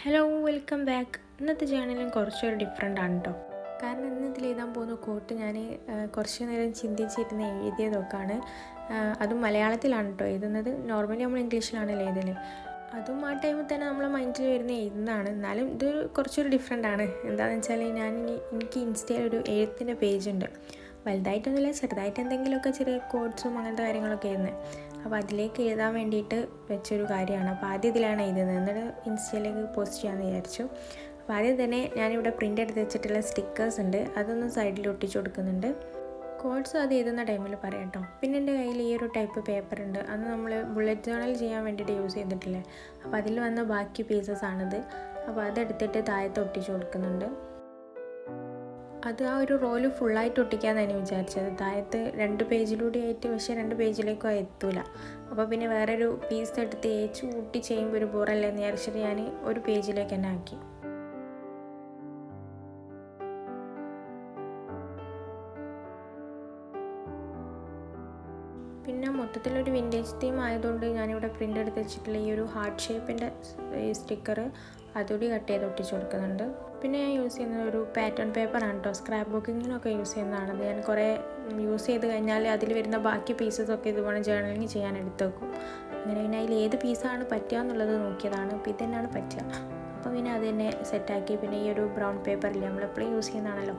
Hello welcome back. ഇന്നത്തെ ചാനലും കുറച്ചൊരു ഡിഫറെൻ്റ് ആണ് കേട്ടോ. കാരണം ഇന്നതിൽ എഴുതാൻ പോകുന്ന കോട്ട് ഞാൻ കുറച്ച് നേരം ചിന്തിച്ചിരുന്ന് എഴുതിയതൊക്കെയാണ്. അതും മലയാളത്തിലാണ് കേട്ടോ എഴുതുന്നത്. നോർമലി നമ്മൾ ഇംഗ്ലീഷിലാണല്ലോ എഴുതല്. അതും ആ ടൈമിൽ തന്നെ നമ്മളെ മൈൻഡിൽ വരുന്ന എഴുതുന്നതാണ്. എന്നാലും ഇത് കുറച്ചൊരു ഡിഫറെൻ്റ് ആണ്. എന്താണെന്ന് വെച്ചാൽ എനിക്ക് ഇൻസ്റ്റയിൽ ഒരു എഴുത്തിൻ്റെ പേജുണ്ട്. വലുതായിട്ടൊന്നുമില്ല, ചെറുതായിട്ട് എന്തെങ്കിലുമൊക്കെ ചെറിയ കോട്ട്സും അങ്ങനത്തെ കാര്യങ്ങളൊക്കെ എഴുതുന്നത്. അപ്പോൾ അതിലേക്ക് എഴുതാൻ വേണ്ടിയിട്ട് വെച്ചൊരു കാര്യമാണ്. അപ്പോൾ ആദ്യം ഇതിലാണ് എഴുതുന്നത്, എന്നിട്ട് ഇൻസ്റ്റയിലേക്ക് പോസ്റ്റ് ചെയ്യാമെന്ന് വിചാരിച്ചു. അപ്പോൾ ആദ്യം തന്നെ ഞാനിവിടെ പ്രിൻ്റ് എടുത്ത് വെച്ചിട്ടുള്ള സ്റ്റിക്കേഴ്സ് ഉണ്ട്, അതൊന്ന് സൈഡിൽ ഒട്ടിച്ച് കൊടുക്കുന്നുണ്ട്. കോഡ്സ് അത് എഴുതുന്ന ടൈമിൽ പറയാം കേട്ടോ. പിന്നെ എൻ്റെ കയ്യിൽ ഈ ഒരു ടൈപ്പ് പേപ്പർ ഉണ്ട്, അത് നമ്മൾ ബുള്ളറ്റ് ജേർണൽ ചെയ്യാൻ വേണ്ടിയിട്ട് യൂസ് ചെയ്തിട്ടില്ലേ. അപ്പോൾ അതിൽ വന്ന ബാക്കി പീസസ് ആണിത്. അപ്പോൾ അതെടുത്തിട്ട് താഴത്ത് ഒട്ടിച്ച് കൊടുക്കുന്നുണ്ട്. അത് ആ ഒരു റോല് ഫുള്ളായിട്ട് ഒട്ടിക്കാമെന്നാണ് വിചാരിച്ചത്. താഴത്ത് 2 പേജിലൂടെ ആയിട്ട്, പക്ഷേ 2 പേജിലേക്കും എത്തൂല. അപ്പോൾ പിന്നെ വേറൊരു പീസ് എടുത്ത് ഏച്ച് കൂട്ടി ചെയ്യുമ്പോൾ ഒരു ബോറല്ലേ എന്ന് വിചാരിച്ചിട്ട് ഞാൻ ഒരു പേജിലേക്ക് തന്നെ ആക്കി. പിന്നെ മൊത്തത്തിലൊരു വിൻറ്റേജ് തീം ആയതുകൊണ്ട് ഞാനിവിടെ പ്രിൻ്റ് എടുത്ത് വെച്ചിട്ടുള്ള ഈ ഒരു ഹാർട്ട് ഷേപ്പിൻ്റെ ഈ സ്റ്റിക്കർ അതുകൂടി കട്ട് ചെയ്ത് ഒട്ടിച്ച് കൊടുക്കുന്നുണ്ട്. പിന്നെ ഞാൻ യൂസ് ചെയ്യുന്നത് ഒരു പാറ്റേൺ പേപ്പറാണ് കേട്ടോ. സ്ക്രാപ്പ് ബുക്കിങ്ങിനൊക്കെ യൂസ് ചെയ്യുന്നതാണത്. ഞാൻ കുറേ യൂസ് ചെയ്ത് കഴിഞ്ഞാൽ അതിൽ വരുന്ന ബാക്കി പീസസൊക്കെ ഇതുപോലെ ജേർണലിങ് ചെയ്യാൻ എടുത്ത് വെക്കും. അങ്ങനെ പിന്നെ അതിൽ ഏത് പീസാണ് പറ്റുക എന്നുള്ളത് നോക്കിയതാണ്. അപ്പോൾ ഇത് തന്നെയാണ് പറ്റുക. അപ്പോൾ പിന്നെ അത് തന്നെ സെറ്റാക്കി. പിന്നെ ഈ ഒരു ബ്രൗൺ പേപ്പറില്ലേ, നമ്മളെപ്പോഴും യൂസ് ചെയ്യുന്നതാണല്ലോ,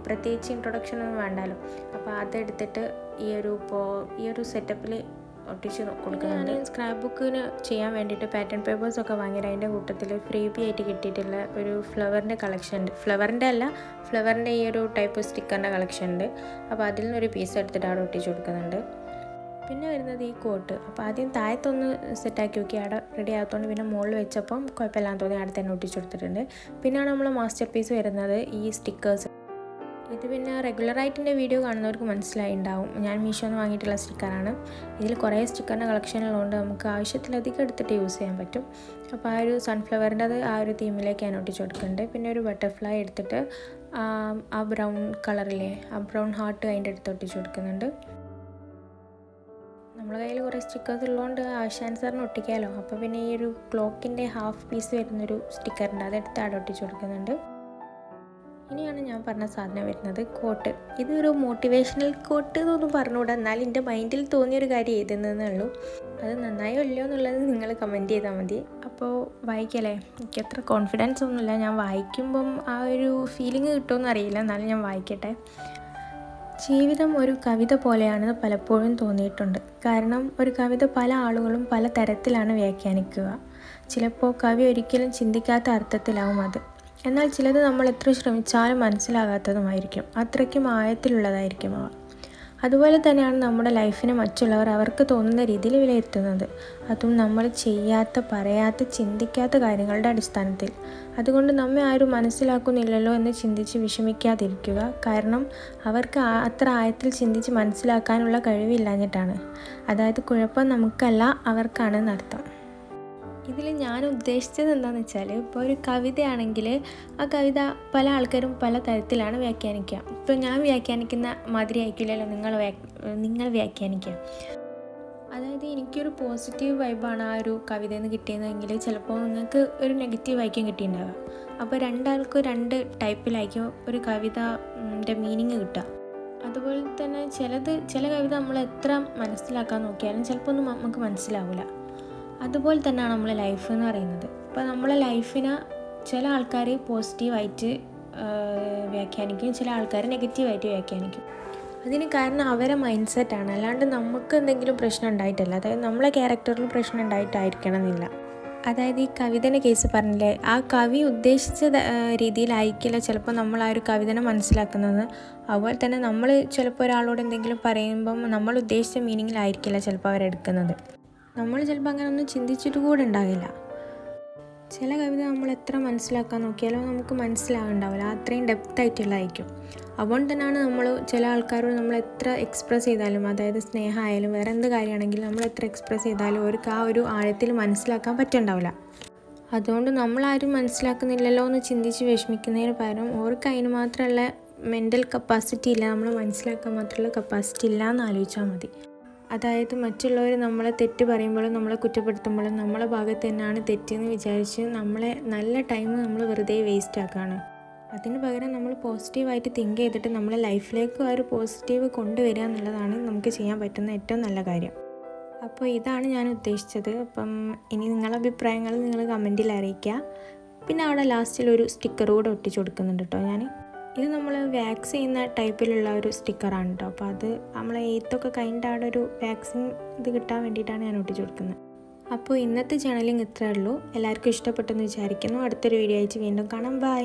പ്രത്യേകിച്ച് ഇൻട്രൊഡക്ഷനൊന്നും വേണ്ടല്ലോ. അപ്പോൾ അതെടുത്തിട്ട് ഈ ഒരു സെറ്റപ്പിൽ ഒട്ടിച്ച് കൊടുക്കുന്നുണ്ട്. സ്ക്രാപ്പ് ബുക്കിന് ചെയ്യാൻ വേണ്ടിയിട്ട് പാറ്റേൺ പേപ്പേഴ്സൊക്കെ വാങ്ങിയിട്ട് അതിൻ്റെ കൂട്ടത്തിൽ ഫ്രീബി ആയിട്ട് കിട്ടിയിട്ടുള്ള ഒരു ഫ്ലവറിൻ്റെ കളക്ഷൻ ഉണ്ട്. ഫ്ലവറിൻ്റെ ഈ ഒരു ടൈപ്പ് സ്റ്റിക്കറിൻ്റെ കളക്ഷൻ ഉണ്ട്. അപ്പോൾ അതിൽ നിന്നൊരു പീസ് എടുത്തിട്ട് അവിടെ ഒട്ടിച്ച് കൊടുക്കുന്നുണ്ട്. പിന്നെ വരുന്നത് ഈ കോട്ട്. അപ്പോൾ ആദ്യം താഴത്തൊന്ന് സെറ്റാക്കി നോക്കി, അവിടെ റെഡി ആകത്തോണ്ട് പിന്നെ മുകളിൽ വെച്ചപ്പം കുഴപ്പമില്ലാന്ന് തോന്നി അവിടെ തന്നെ ഒട്ടിച്ച് കൊടുത്തിട്ടുണ്ട്. പിന്നെയാണ് നമ്മൾ മാസ്റ്റർ പീസ് വരുന്നത് ഈ സ്റ്റിക്കേഴ്സ്. ഇത് പിന്നെ റെഗുലറായിട്ട് എൻ്റെ വീഡിയോ കാണുന്നവർക്ക് മനസ്സിലായിട്ടുണ്ടാവും, ഞാൻ മീഷോന്ന് വാങ്ങിയിട്ടുള്ള സ്റ്റിക്കറാണ്. ഇതിൽ കുറേ സ്റ്റിക്കറിൻ്റെ കളക്ഷൻ ഉള്ളതുകൊണ്ട് നമുക്ക് ആവശ്യത്തിലധികം എടുത്തിട്ട് യൂസ് ചെയ്യാൻ പറ്റും. അപ്പോൾ ആ ഒരു സൺഫ്ലവറിൻ്റെ ആ ഒരു തീമിലേക്ക് ഞാൻ ഒട്ടിച്ച് കൊടുക്കുന്നുണ്ട്. പിന്നെ ഒരു ബട്ടർഫ്ലൈ എടുത്തിട്ട് ആ ബ്രൗൺ കളറിലെ ആ ബ്രൗൺ ഹാർട്ട് അതിൻ്റെ അടുത്ത് ഒട്ടിച്ച് കൊടുക്കുന്നുണ്ട്. നമ്മുടെ കയ്യിൽ കുറേ സ്റ്റിക്കേഴ്സ് ഉള്ളതുകൊണ്ട് ആവശ്യാനുസരണം ഒട്ടിക്കാമല്ലോ. അപ്പോൾ പിന്നെ ഈ ഒരു ക്ലോക്കിൻ്റെ ഹാഫ് പീസ് വരുന്നൊരു സ്റ്റിക്കറുണ്ട്, അതെടുത്ത് അവിടെ ഒട്ടിച്ച് കൊടുക്കുന്നുണ്ട്. ഇനിയാണ് ഞാൻ പറഞ്ഞ സാധനം വരുന്നത് കോട്ട്. ഇതൊരു മോട്ടിവേഷണൽ കോട്ട് എന്നൊന്നും പറഞ്ഞുകൂടാ, എന്നാലും എൻ്റെ മൈൻഡിൽ തോന്നിയൊരു കാര്യം എഴുതുന്നതെന്നേ ഉള്ളൂ. അത് നന്നായോ ഇല്ലയോ എന്നുള്ളത് നിങ്ങൾ കമൻറ്റ് ചെയ്താൽ മതി. അപ്പോൾ വായിക്കല്ലേ, എനിക്ക് അത്ര കോൺഫിഡൻസ് ഒന്നുമില്ല. ഞാൻ വായിക്കുമ്പം ആ ഒരു ഫീലിംഗ് കിട്ടുമെന്ന് അറിയില്ല, എന്നാലും ഞാൻ വായിക്കട്ടെ. ജീവിതം ഒരു കവിത പോലെയാണെന്ന് പലപ്പോഴും തോന്നിയിട്ടുണ്ട്. കാരണം ഒരു കവിത പല ആളുകളും പല തരത്തിലാണ് വ്യാഖ്യാനിക്കുക. ചിലപ്പോൾ കവി ഒരിക്കലും ചിന്തിക്കാത്ത അർത്ഥത്തിലാവും അത്. എന്നാൽ ചിലത് നമ്മൾ എത്ര ശ്രമിച്ചാലും മനസ്സിലാകാത്തതുമായിരിക്കും, അത്രയ്ക്കും ആഴത്തിലുള്ളതായിരിക്കും അവ. അതുപോലെ തന്നെയാണ് നമ്മുടെ ലൈഫിനെ മറ്റുള്ളവർ അവർക്ക് തോന്നുന്ന രീതിയിൽ വിലയിരുത്തുന്നത്. അതും നമ്മൾ ചെയ്യാത്ത, പറയാത്ത, ചിന്തിക്കാത്ത കാര്യങ്ങളുടെ അടിസ്ഥാനത്തിൽ. അതുകൊണ്ട് നമ്മെ ആരും മനസ്സിലാക്കുന്നില്ലല്ലോ എന്ന് ചിന്തിച്ച് വിഷമിക്കാതിരിക്കുക. കാരണം അവർക്ക് അത്ര ആഴത്തിൽ ചിന്തിച്ച് മനസ്സിലാക്കാനുള്ള കഴിവില്ലാഞ്ഞിട്ടാണ്. അതായത് കുഴപ്പം നമുക്കല്ല, അവർക്കാണെന്നർത്ഥം. ഇതിൽ ഞാൻ ഉദ്ദേശിച്ചത് എന്താണെന്ന് വെച്ചാൽ, ഇപ്പോൾ ഒരു കവിതയാണെങ്കിൽ ആ കവിത പല ആൾക്കാരും പല തരത്തിലാണ് വ്യാഖ്യാനിക്കുക. ഇപ്പോൾ ഞാൻ വ്യാഖ്യാനിക്കുന്ന മാതിരി ആയിരിക്കില്ലല്ലോ നിങ്ങൾ വ്യാഖ്യാനിക്കുക. അതായത് എനിക്കൊരു പോസിറ്റീവ് വൈബാണ് ആ ഒരു കവിതയിൽ നിന്ന് കിട്ടിയതെങ്കിൽ ചിലപ്പോൾ നിങ്ങൾക്ക് ഒരു നെഗറ്റീവ് വായിക്കാൻ കിട്ടിയിട്ടുണ്ടാവുക. അപ്പോൾ രണ്ടാൾക്കും 2 ടൈപ്പിലായിരിക്കും ഒരു കവിതയുടെ മീനിങ് കിട്ടുക. അതുപോലെ തന്നെ ചില കവിത നമ്മൾ എത്ര മനസ്സിലാക്കാൻ നോക്കിയാലും ചിലപ്പോൾ ഒന്നും നമുക്ക് മനസ്സിലാവില്ല. അതുപോലെ തന്നെയാണ് നമ്മളെ ലൈഫ് എന്ന് പറയുന്നത്. ഇപ്പോൾ നമ്മളെ ലൈഫിനെ ചില ആൾക്കാർ പോസിറ്റീവായിട്ട് വ്യാഖ്യാനിക്കും, ചില ആൾക്കാർ നെഗറ്റീവായിട്ട് വ്യാഖ്യാനിക്കും. അതിന് കാരണം അവരെ മൈൻഡ് സെറ്റാണ്, അല്ലാണ്ട് നമുക്ക് എന്തെങ്കിലും പ്രശ്നം ഉണ്ടായിട്ടല്ല. അതായത് നമ്മളെ ക്യാരക്ടറിൽ പ്രശ്നം ഉണ്ടായിട്ടായിരിക്കണം എന്നില്ല. അതായത് ഈ കവിതേൻ്റെ കേസ് പറഞ്ഞില്ലേ, ആ കവി ഉദ്ദേശിച്ച രീതിയിലായിരിക്കില്ല ചിലപ്പോൾ നമ്മൾ ആ ഒരു കവിതനെ മനസ്സിലാക്കുന്നത്. അതുപോലെ തന്നെ നമ്മൾ ചിലപ്പോൾ ഒരാളോട് എന്തെങ്കിലും പറയുമ്പം നമ്മൾ ഉദ്ദേശിച്ച മീനിങ്ങിലായിരിക്കില്ല ചിലപ്പോൾ അവരെടുക്കുന്നത്. നമ്മൾ ചിലപ്പോൾ അങ്ങനെ ഒന്നും ചിന്തിച്ചിട്ട് കൂടെ ഉണ്ടാകില്ല. ചില കവിത നമ്മൾ എത്ര മനസ്സിലാക്കാൻ നോക്കിയാലും നമുക്ക് മനസ്സിലാകുന്നുണ്ടാവില്ല, അത്രയും ഡെപ്തായിട്ടുള്ളതായിരിക്കും. അതുകൊണ്ട് തന്നെയാണ് നമ്മൾ ചില ആൾക്കാരോട് നമ്മൾ എത്ര എക്സ്പ്രസ് ചെയ്താലും, അതായത് സ്നേഹമായാലും വേറെ എന്ത് കാര്യമാണെങ്കിലും നമ്മൾ എത്ര എക്സ്പ്രസ് ചെയ്താലും അവർക്ക് ആ ഒരു ആഴത്തിൽ മനസ്സിലാക്കാൻ പറ്റുന്നുണ്ടാവില്ല. അതുകൊണ്ട് നമ്മളാരും മനസ്സിലാക്കുന്നില്ലല്ലോ എന്ന് ചിന്തിച്ച് വിഷമിക്കുന്നതിന് പകരം അവർക്ക് അതിന് മാത്രമുള്ള മെൻ്റൽ കപ്പാസിറ്റി ഇല്ല, നമ്മൾ മനസ്സിലാക്കാൻ മാത്രമുള്ള കപ്പാസിറ്റി ഇല്ല എന്ന് ആലോചിച്ചാൽ മതി. അതായത് മറ്റുള്ളവർ നമ്മളെ തെറ്റ് പറയുമ്പോഴും നമ്മളെ കുറ്റപ്പെടുത്തുമ്പോഴും നമ്മളെ ഭാഗത്ത് തന്നെയാണ് തെറ്റെന്ന് വിചാരിച്ച് നമ്മളെ നല്ല ടൈം നമ്മൾ വെറുതെ വേസ്റ്റ് ആക്കുകയാണ്. അതിന് പകരം നമ്മൾ പോസിറ്റീവായിട്ട് തിങ്ക് ചെയ്തിട്ട് നമ്മളെ ലൈഫിലേക്ക് ആ ഒരു പോസിറ്റീവ് കൊണ്ടുവരിക എന്നുള്ളതാണ് നമുക്ക് ചെയ്യാൻ പറ്റുന്ന ഏറ്റവും നല്ല കാര്യം. അപ്പോൾ ഇതാണ് ഞാൻ ഉദ്ദേശിച്ചത്. അപ്പം ഇനി നിങ്ങളുടെ അഭിപ്രായങ്ങൾ നിങ്ങൾ കമൻറ്റിൽ അറിയിക്കുക. പിന്നെ അവിടെ ലാസ്റ്റിലൊരു സ്റ്റിക്കർ കൂടെ ഒട്ടിച്ച് കൊടുക്കുന്നുണ്ട് കേട്ടോ ഞാൻ. ഇത് നമ്മൾ വാക്സ് ചെയ്യുന്ന ടൈപ്പിലുള്ള ഒരു സ്റ്റിക്കറാണ് കേട്ടോ. അപ്പോൾ അത് നമ്മളെ എയ്ത്തൊക്കെ കഴിഞ്ഞിട്ട് അവിടെ ഒരു വാക്സിൻ ഇത് കിട്ടാൻ വേണ്ടിയിട്ടാണ് ഞാൻ ഒട്ടിച്ച് കൊടുക്കുന്നത്. അപ്പോൾ ഇന്നത്തെ ചാനലിങ് ഇത്രയേ ഉള്ളൂ. എല്ലാവർക്കും ഇഷ്ടപ്പെട്ടെന്ന് വിചാരിക്കുന്നു. അടുത്തൊരു വീഡിയോ അയച്ച് വീണ്ടും കാണാം. ബൈ.